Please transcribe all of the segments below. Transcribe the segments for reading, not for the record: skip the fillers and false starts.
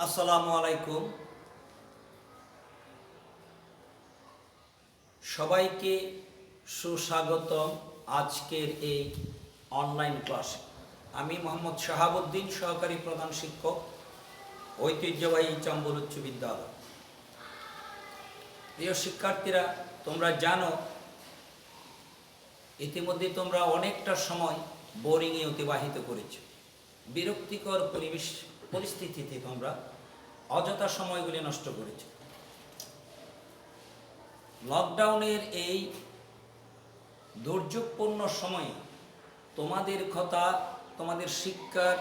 আসসালামু আলাইকুম। সবাইকে সুস্বাগতম আজকের এই অনলাইন ক্লাসে। আমি মোহাম্মদ শাহাবুদ্দিন, সহকারী প্রধান শিক্ষক, ঐতিহ্যবাহী চম্বল উচ্চ বিদ্যালয়। প্রিয় শিক্ষার্থীরা, তোমরা জানো ইতিমধ্যে তোমরা অনেকটা সময় বোরিংয়ে অতিবাহিত করেছ। বিরক্তিকর পরিস্থিতিতে তোমরা অযথা সময়গুলি নষ্ট করেছ। লকডাউনের এই দুর্যোগপূর্ণ সময়ে তোমাদের শিক্ষার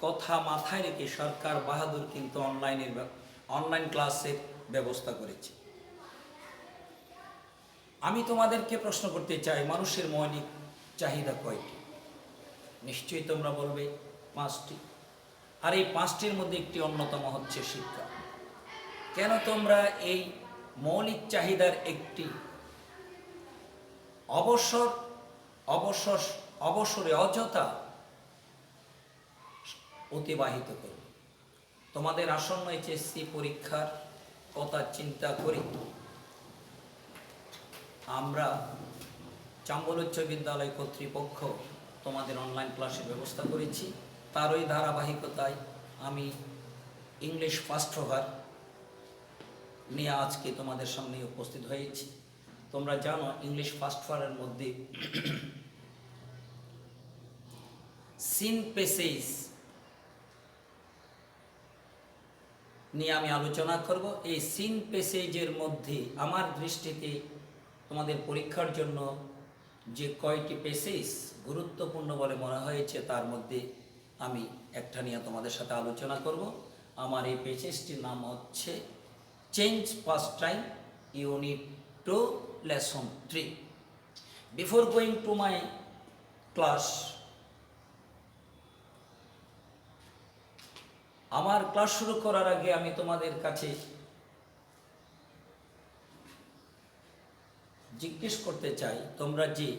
কথা মাথায় রেখে সরকার বাহাদুর কিন্তু অনলাইন ক্লাসের ব্যবস্থা করেছে। আমি তোমাদেরকে প্রশ্ন করতে চাই, মানুষের মৌলিক চাহিদা কয়টি? নিশ্চয়ই তোমরা বলবে 5টি। আর এই 5টির মধ্যে একটি অন্যতম হচ্ছে শিক্ষা। কেন তোমরা এই মৌলিক চাহিদার একটি অবসরে অযথা অতিবাহিত করবে? তোমাদের আসন্ন এইচএসসি পরীক্ষার কথা চিন্তা করি আমরা চম্বল উচ্চ বিদ্যালয় কর্তৃপক্ষ তোমাদের অনলাইন ক্লাসের ব্যবস্থা করেছি। তারই ধারাবাহিকতায় আমি ইংলিশ ফার্স্ট ওভার নিয়ে আজকে তোমাদের সামনে উপস্থিত হয়েছি। তোমরা জানো ইংলিশ ফার্স্ট ওভারের মধ্যে সিন প্যাসেজ নিয়ে আমি আলোচনা করব। এই সিন প্যাসেজের মধ্যে আমার দৃষ্টিতে তোমাদের পরীক্ষার জন্য যে কয়টি প্যাসেজ গুরুত্বপূর্ণ বলে মনে হয়েছে তার মধ্যে আমি একটা নিয়ে তোমাদের সাথে আলোচনা করব। আমার এই প্যাসেজটির নাম হচ্ছে change past time unit 2 lesson 3। Before going to my class, আমার ক্লাস শুরু করার আগে আমি তোমাদের কাছে জিজ্ঞেস করতে চাই, তোমরা যে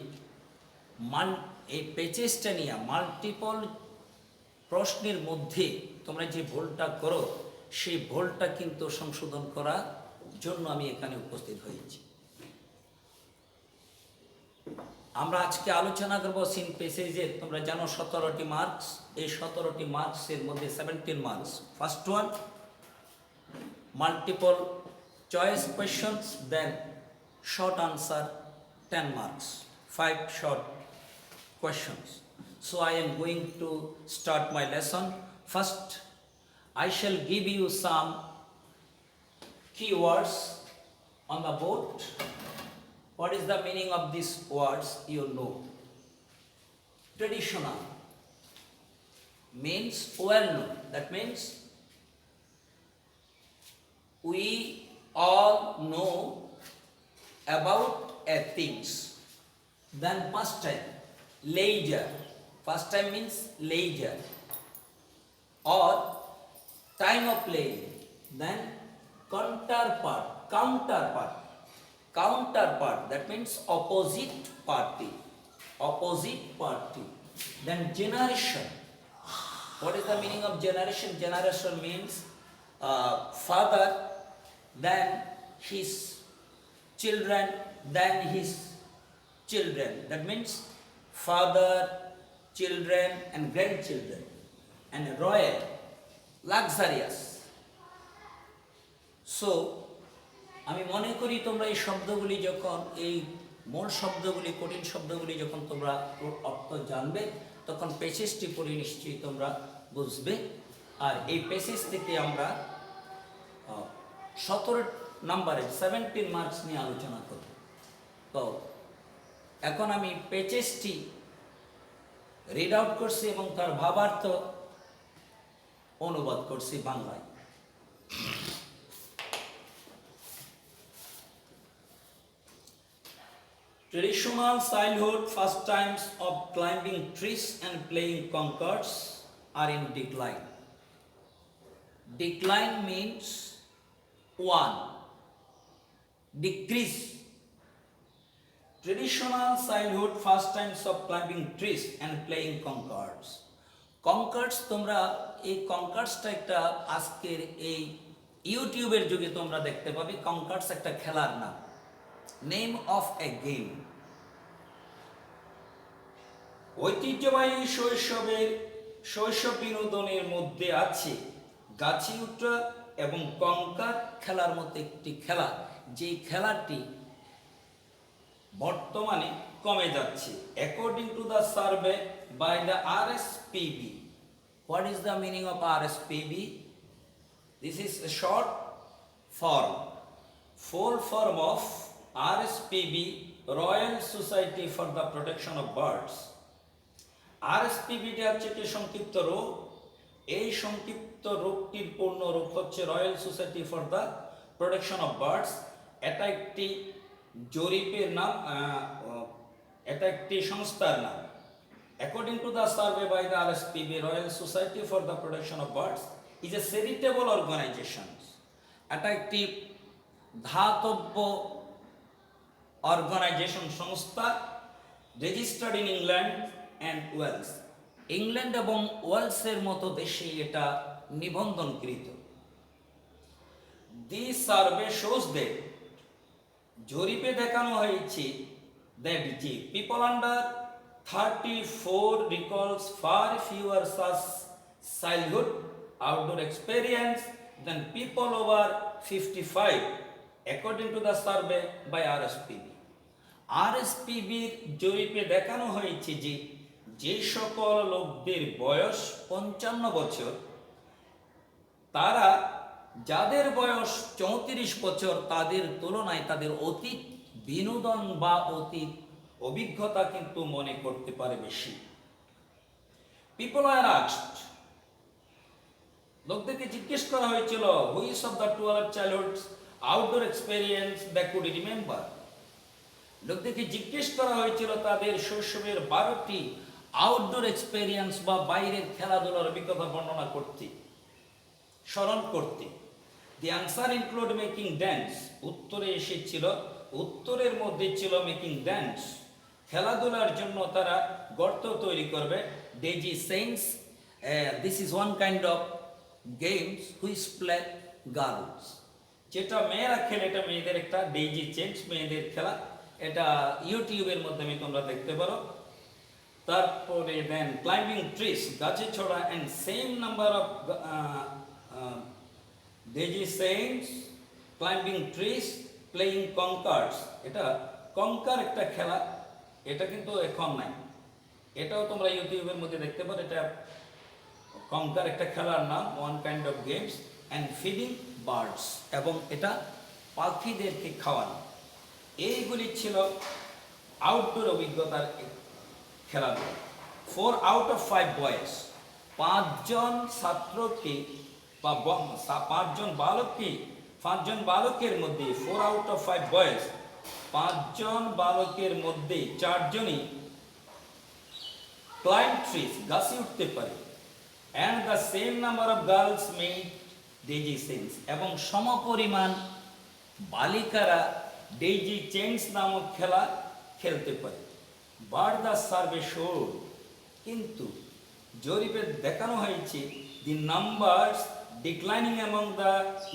এই প্যাসেজটা নিয়ে মাল্টিপল প্রশ্নের মধ্যে তোমরা যে ভুলটা করো, সেই ভুলটা কিন্তু সংশোধন করার জন্য আমি এখানে উপস্থিত হয়েছি। আমরা আজকে আলোচনা করব সিন প্যাসেজের। তোমরা জানো 17টি মার্কস। এই 17টি মার্কসের মধ্যে 17 marks. First one multiple choice questions, then short answer 10 marks, 5 short questions. So I am going to start my lesson. First I shall give you some keywords on the board. What is the meaning of these words? You know. Traditional means well known. That means we all know about a things. Then past time, leisure. Past time means leisure or time of leisure. Then counterpart, that means opposite party. Then generation. What is the meaning of generation? Generation means father, then his children, then his children. That means father, children and grandchildren. And royal, luxurious. So আমি মনে করি তোমরা এই শব্দগুলি যখন, এই মূল শব্দগুলি, কঠিন শব্দগুলি যখন তোমরা অর্থ জানবে, তখন প্যাসেজটি পড়ে নিশ্চয়ই তোমরা বুঝবে। আর এই প্যাসেজ থেকে আমরা 17 নম্বরে 17 মার্কস নিয়ে আলোচনা করব। তো এখন আমি প্যাসেজটি রিড আউট করছি এবং তার ভাবার্থ অনুবাদ করছি বাংলায়। Traditional childhood pastimes of climbing trees and playing concords are in decline. Decline means 1. Decrease. Traditional childhood pastimes of climbing trees and playing concords কনকার্ডস, তোমরা এই কনকার্ডসটা একটা আজকের এই ইউটিউবের যুগে তোমরা দেখতে পাবে। কনকার্ডস একটা খেলার নাম, নেম অফ এ গেম। ঐতিহ্যবাহী শৈশব বিনোদনের মধ্যে আছে গাছি উঠা এবং কঙ্কার খেলার মতো একটি খেলা, যেই খেলাটি বর্তমানে কমে যাচ্ছে। According to the survey by the RSPB, what is the meaning of RSPB? This is a short form, full form of RSPB, royal society for the protection of birds. RSPBটি হচ্ছে একটি সংক্ষিপ্ত রূপ। এই সংক্ষিপ্ত রূপটির পূর্ণ রূপ হচ্ছে Royal society for the protection of Birds. এটা একটি জরিপের নাম, এটা একটি সংস্থার নাম। According to the survey by the RSPB, royal society for the protection of Birds is a charitable organisation. এটা একটি ধাতব্য অর্গানাইজেশন সংস্থা, registered in England and Wales. England এবং ওয়েলসের মতো দেশে এটা নিবন্ধনকৃত। দি সার্ভে শোজ দ্যাট, জরিপে দেখানো হয়েছে দ্যাট যে people under 34 recalls far fewer such childhood outdoor experience than people over 55, according to the survey by RSPB। RSPBর জরিপে দেখানো হয়েছে যে যে সকল লোকদের বয়স 55 বছর, তারা যাদের বয়স 34 বছর, তাদের তুলনায় তাদের অতীত বিনোদন বা অতীত অভিজ্ঞতা কিন্তু মনে করতে পারে বেশি। পিপল আর আস্কড, লোকদেরকে জিজ্ঞেস করা হয়েছিল, which of the 12 childhood outdoor experience they could remember. লোকদেরকে জিজ্ঞেস করা হয়েছিল তাদের শৈশবের 12টি আউটডোর এক্সপেরিয়েন্স বা বাইরের খেলাধুলার অভিজ্ঞতা বর্ণনা করতে, স্মরণ করতে। The answer include making dance, উত্তরে এসেছিল, উত্তরের মধ্যে ছিল মেকিং ড্যান্স, খেলাধুলার জন্য তারা গর্ত তৈরি করবে। Daisy sense, this is one kind of games which play girls, যেটা মেয়েরা খেলে, এটা মেয়েদের একটা ডেজি চেঞ্জ, মেয়েদের খেলা। এটা ইউটিউবের মাধ্যমে তোমরা দেখতে পারো। তারপরে দেন ক্লাইম্বিং ট্রিস, গাছে চড়া, and same number of daisy chains, climbing trees, playing conkers. এটা কনকার একটা খেলা, এটা কিন্তু এখন নাই, এটাও তোমরা ইউটিউবের মধ্যে দেখতে পারো। এটা কনকার একটা খেলার নাম, one kind of games, and feeding birds, এবং এটা পাখিদেরকে খাওয়ানো। এইগুলি ছিল আউটডোর অভিজ্ঞতার খেলাধুলা। 4 আউট অফ 5 বয়েজ, 5জন ছাত্রকে বা 5জন বালকের মধ্যে 4 আউট অফ 5 বয়েজ, 5জন বালকের মধ্যে 4জনই ক্লাইম্ব ট্রিজ, গাছে উঠতে পারে। And the same number of girls made daisy sense, এবং সমপরিমাণ বালিকারা ডেজি চেঞ্জ নামক খেলা খেলতে পারে। বাট দ্য সার্ভে শোড, কিন্তু জরিপে দেখানো হয়েছে দি numbers declining among the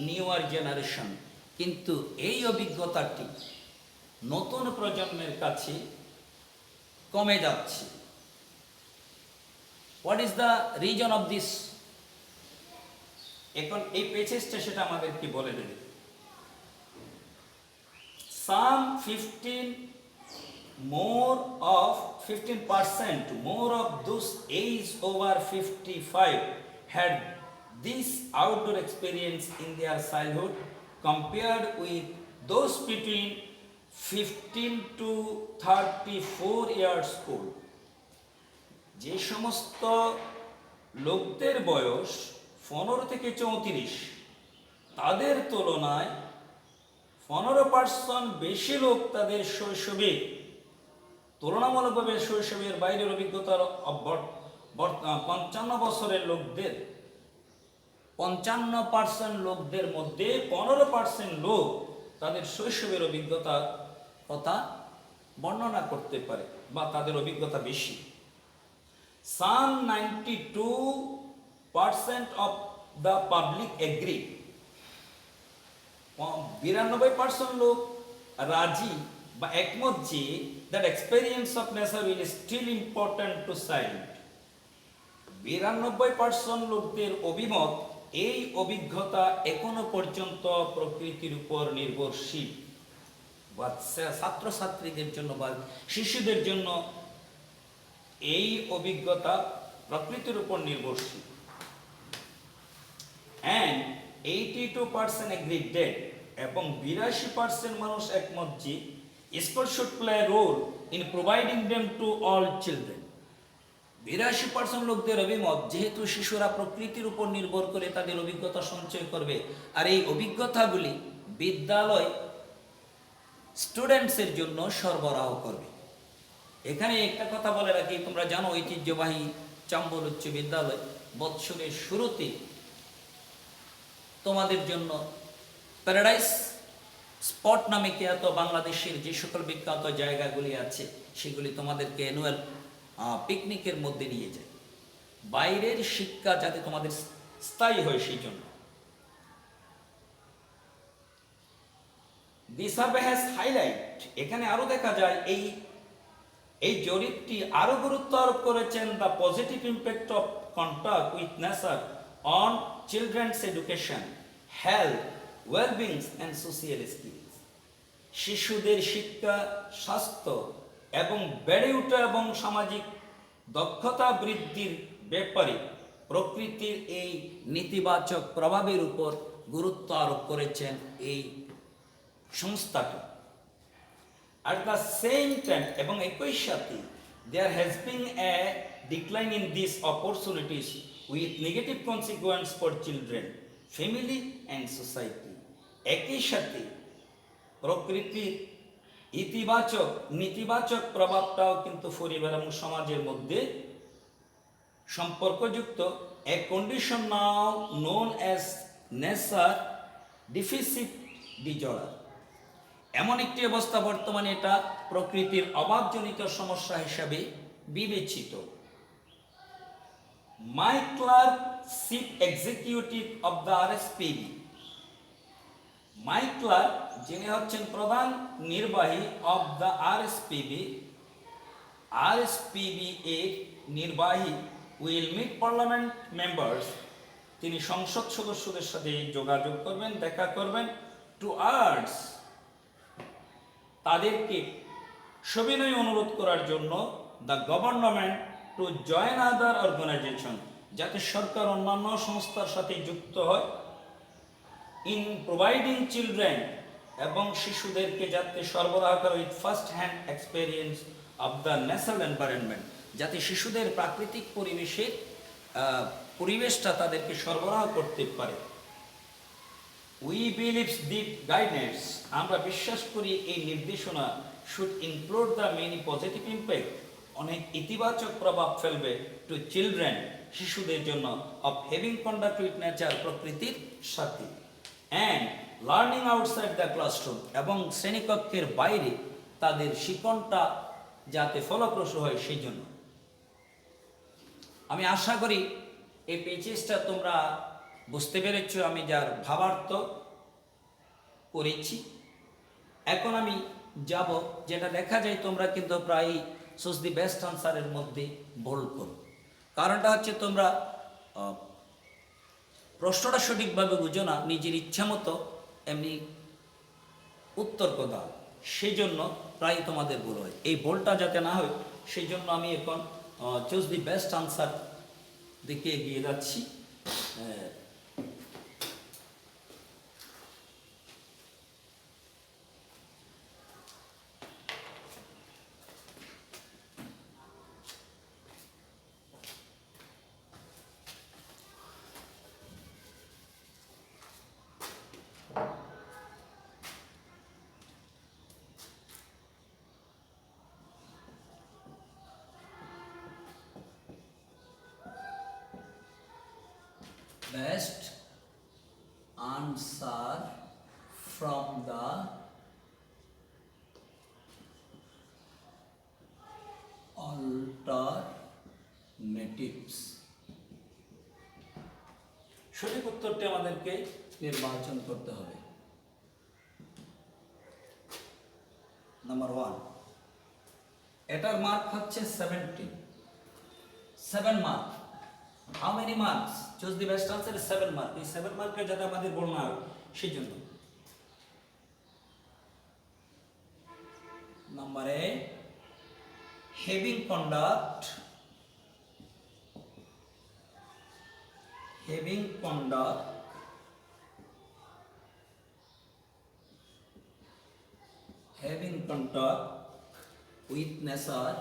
newer generation, কিন্তু এই অভিজ্ঞতাটি নতুন প্রজন্মের কাছে কমে যাচ্ছে। What is the reason of this? এখন এই পেজেসটা সেটা আমাদেরকে বলে দেবে। Some 15% more of those aged over 55 had this outdoor experience in their childhood compared with those between 15 to 34 years old. যে সমস্ত লোকদের বয়স 15 থেকে 34, তাদের তুলনায় 15% বেশি লোক তাদের শৈশবে, তুলনামূলকভাবে শৈশবের বাইরের অভিজ্ঞতার 55 বছরের লোকদের, 55% লোকদের মধ্যে 15% লোক তাদের শৈশবের অভিজ্ঞতার কথা বর্ণনা করতে পারে বা তাদের অভিজ্ঞতা বেশি। some 92% of the public agree, 92% লোক রাজি বা একমত যে that experience of nature will still important to child. 92% লোকদের অভিমত এই অভিজ্ঞতা এখনো পর্যন্ত প্রকৃতির উপর নির্ভরশীল। ছাত্রছাত্রীদের জন্য বা শিশুদের জন্য এই অভিজ্ঞতা প্রকৃতির উপর নির্ভরশীল। and 82% agreed that, এবং 82% মানুষ একমত যে school should play a role in providing them to all children. 82% লোকদের অভিমত যেহেতু শিশুরা প্রকৃতির উপর নির্ভর করে তাদের অভিজ্ঞতা সঞ্চয় করবে, আর এই অভিজ্ঞতাগুলি বিদ্যালয় স্টুডেন্টসের জন্য সরবরাহ করবে। এখানে একটা কথা বলে রাখি, তোমরা জানো ঐতিহ্যবাহী চাম্বল উচ্চ বিদ্যালয় বৎসরের শুরুতে তোমাদের জন্য প্যারাডাইস স্পট নামে খ্যাত বাংলাদেশের যে সকল বিখ্যাত জায়গাগুলি আছে সেগুলি তোমাদেরকে অ্যানুয়াল পিকনিকের মধ্যে নিয়ে যায়, বাইরের শিক্ষা যাতে তোমাদের স্থায়ী হয় সেই জন্য। দিস সার্ভে হ্যাজ হাইলাইট, এখানে আরো দেখা যায় এই জরিপটি আরো গুরুত্ব আরোপ করেছেন the positive impact of contact with nature on children's education, health, wellbeing and social skills. শিশুদের শিক্ষা, স্বাস্থ্য এবং বেড়ে ওঠা এবং সামাজিক দক্ষতা বৃদ্ধির ব্যাপারে প্রকৃতির এই নেতিবাচক প্রভাবের উপর গুরুত্ব আরোপ করেছেন এই সংস্থাটি। At the same time, এবং একই সাথে there has been a decline in these opportunities with negative consequence for children, family and society. একই সাথে প্রকৃতির ইতিবাচক নেতিবাচক প্রভাবটাও কিন্তু পরিবার এবং সমাজের মধ্যে সম্পর্কযুক্ত। a condition now known as nature deficit disorder, এমন একটি অবস্থা বর্তমানে এটা প্রকৃতির অভাবজনিত সমস্যা হিসাবে বিবেচিত। Mike Clarke, chief executive of the RSPB, Mike Clarke যিনি হচ্ছেন প্রধান নির্বাহী অব দ্য আরএসপিবি এর নির্বাহী, উইল মিট পার্লামেন্ট মেম্বার্স, তিনি সংসদ সদস্যদের সাথে যোগাযোগ করবেন, দেখা করবেন, টু আর্জ, তাদেরকে সবিনয় অনুরোধ করার জন্য the government to join other organisation, যাতে সরকার অন্যান্য সংস্থার সাথে যুক্ত হয়, ইন প্রোভাইডিং চিলড্রেন, এবং শিশুদেরকে যাতে সরবরাহ করে with first hand experience of the natural environment, যাতে শিশুদের প্রাকৃতিক পরিবেশটা তাদেরকে সরবরাহ করতে পারে। উই বিলিভস দিস গাইডেন্স, আমরা বিশ্বাস করি এই নির্দেশনা should include the many positive impact, অনেক ইতিবাচক প্রভাব ফেলবে টু চিলড্রেন, শিশুদের জন্য, of having conduct with nature, প্রকৃতির সাথে, and learning outside the classroom, এবং শ্রেণীকক্ষের বাইরে তাদের শিক্ষণটা যাতে ফলপ্রসূ হয় সেই জন্য। আমি আশা করি এই পেজেসটা তোমরা বুঝতে পেরেছ, আমি যার ভাবার্থ করেছি। এখন আমি যাব, যেটা দেখা যায় তোমরা কিন্তু প্রায় চুজ দি বেস্ট আনসারের মধ্যে বোল্ড করো। কারণটা হচ্ছে তোমরা প্রশ্নটা সঠিকভাবে বুঝো না, নিজের ইচ্ছা মতো এমনি উত্তর দাও, সেই জন্য প্রায় তোমাদের ভুল হয়। এই ভুলটা যাতে না হয় সেই জন্য আমি এখন চুজ দি বেস্ট আনসার দিকে এগিয়ে যাচ্ছি। Best answer from the natives. সঠিক উত্তরটি আমাদেরকে নির্বাচন করতে হবে। নাম্বার 1, এটার মার্ক হচ্ছে 17, 7 mark. How many marks? Choose the best answer. 7 mark. এই 7 মার্কের যাতে আমাদের বর্ণনা হয় সেই জন্য। Number A, having conduct with nature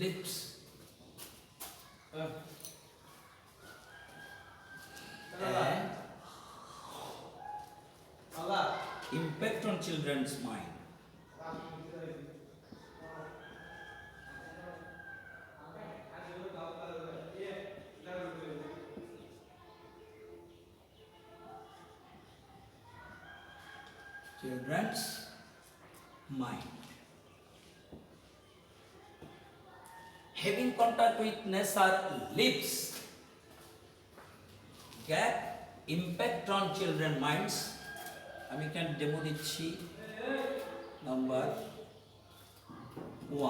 lips and impact on children's mind. Children's mind. Having contact with nature lips get impact on children's minds. আমি কেন ডেমো দিচ্ছি। Number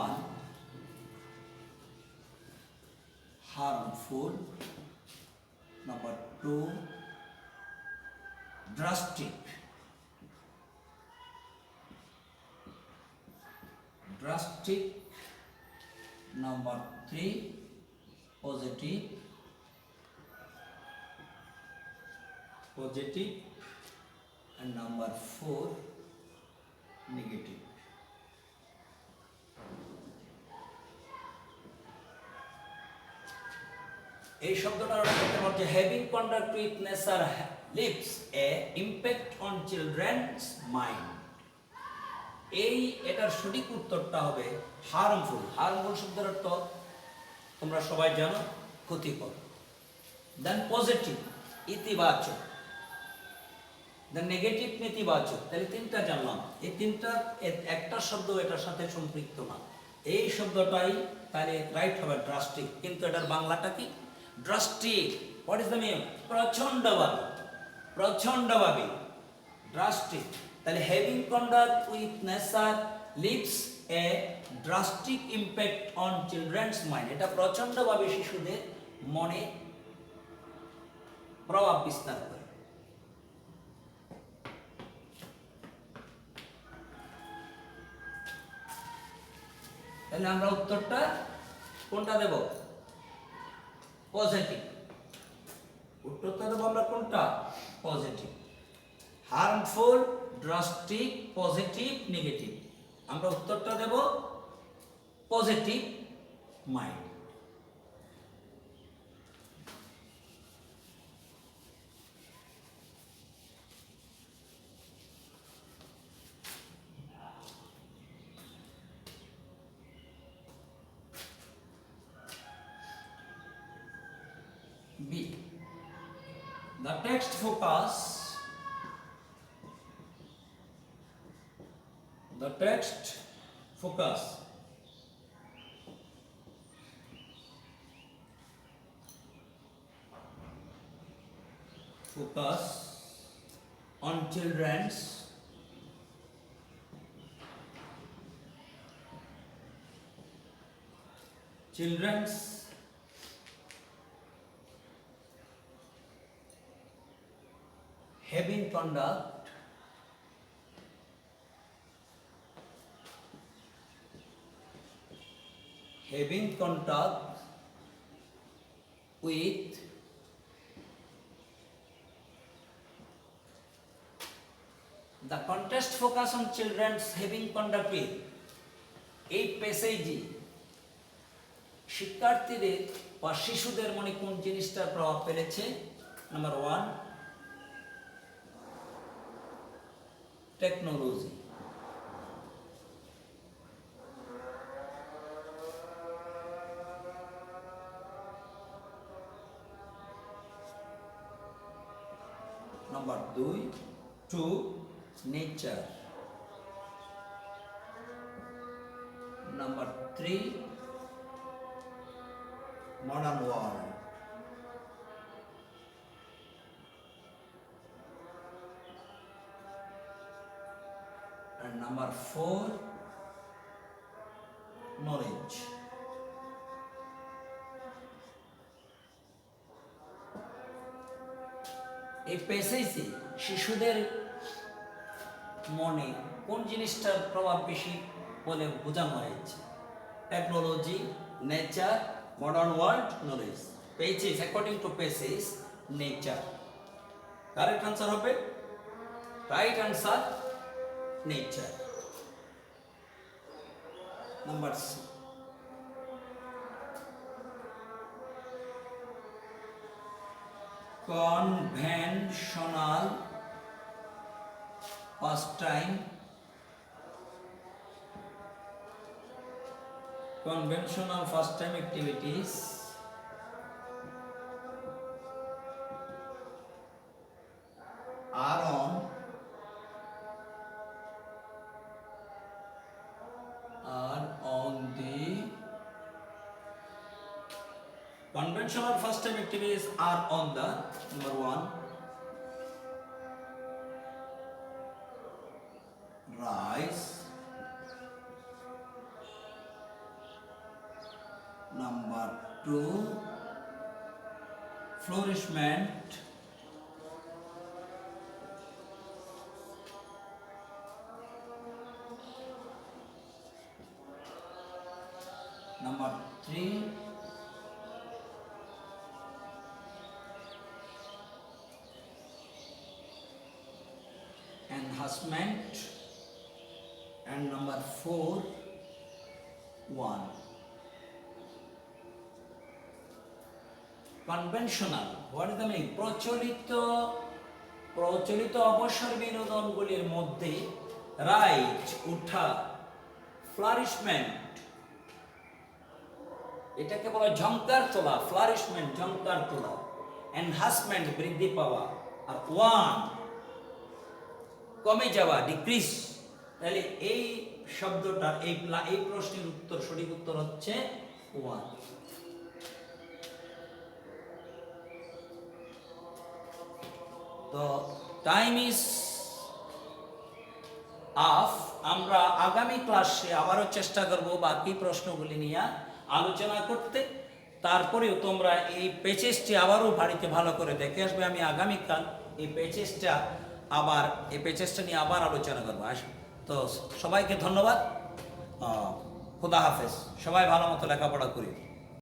1, harmful. Number 2, drastic. Number 3, positive. And number 4, negative. এই শব্দটার অর্থ হচ্ছে having contact with nature leaves a impact on children's mind. এটার সঠিক উত্তরটা হবে হার্মফুল। হার্মফুল শব্দের অর্থ তোমরা সবাই জানো, ক্ষতিকর। দেন পজিটিভ, ইতিবাচক। দেন নেগেটিভ, নেতিবাচক। তাহলে 3টা জানলাম। এই 3টা একটা শব্দ এটার সাথে সম্পৃক্ত না। এই শব্দটাই তাহলে রাইট হবে ড্রাস্টিক। কিন্তু এটার বাংলাটা কি? Drastic. What is the meaning? প্রচণ্ডভাবে ড্রাস্টিক। তাহলে having conduct with nature leaves a drastic impact on children's mind. এটা প্রচণ্ডভাবে শিশুদের মনে প্রভাব বিস্তার করে। তাহলে আমরা উত্তরটা কোনটা দেব? পজিটিভ। উত্তরটা দেব আমরা কোনটা? Positive. Harmful, drastic, positive, negative. আমরা উত্তরটা দেব positive mind. B. The text focus. The text focus on children's having conduct with the context focus on children's having conduct with এই প্যাসেজে শিক্ষার্থীদের বা শিশুদের মনে কোন জিনিসটার প্রভাব ফেলেছে? Number 1, technology. Number 2, nature. Number 3, modern world. And number 4, knowledge. এই প্যাসেজে শিশুদের মনে কোন জিনিসটার প্রভাব বেশি বলে বোঝানো হয়েছে? Technology, nature, modern world, knowledge. Pages according to pages, nature. Correct answer হবে, right answer, nature. Number C, conventional pastime, conventional pastime activities are on the conventional pastime activities are on the number 1, rise. Number 2, flourishment. Number 3, enhancement. And number 4, 1. Conventional, what is the meaning? প্রচলিত অবসর বিনোদনগুলির মধ্যে rise, উঠা, ফ্লারিশমেন্ট, এটাকে বলা ঝংকার তোলা, ফ্লারিশমেন্ট ঝংকার তোলা, enhancement বৃদ্ধি পাওয়া, আর 1 কমে যাওয়া, ডিক্রিজ। তাহলে এই শব্দটা এই প্রশ্নের উত্তর, সঠিক উত্তর হচ্ছে 1। তো টাইম ইজ আফ। আমরা আগামী ক্লাসে আবারও চেষ্টা করব বাকি প্রশ্নগুলি নিয়ে আলোচনা করতে। তারপরেও তোমরা এই পেচেসটি আবারও বাড়িতে ভালো করে দেখে আসবে। আমি আগামীকাল এই পেচেসটা নিয়ে আবার আলোচনা করবো। তো সবাইকে ধন্যবাদ, খুদা হাফেজ। সবাই ভালো মতো লেখাপড়া করি।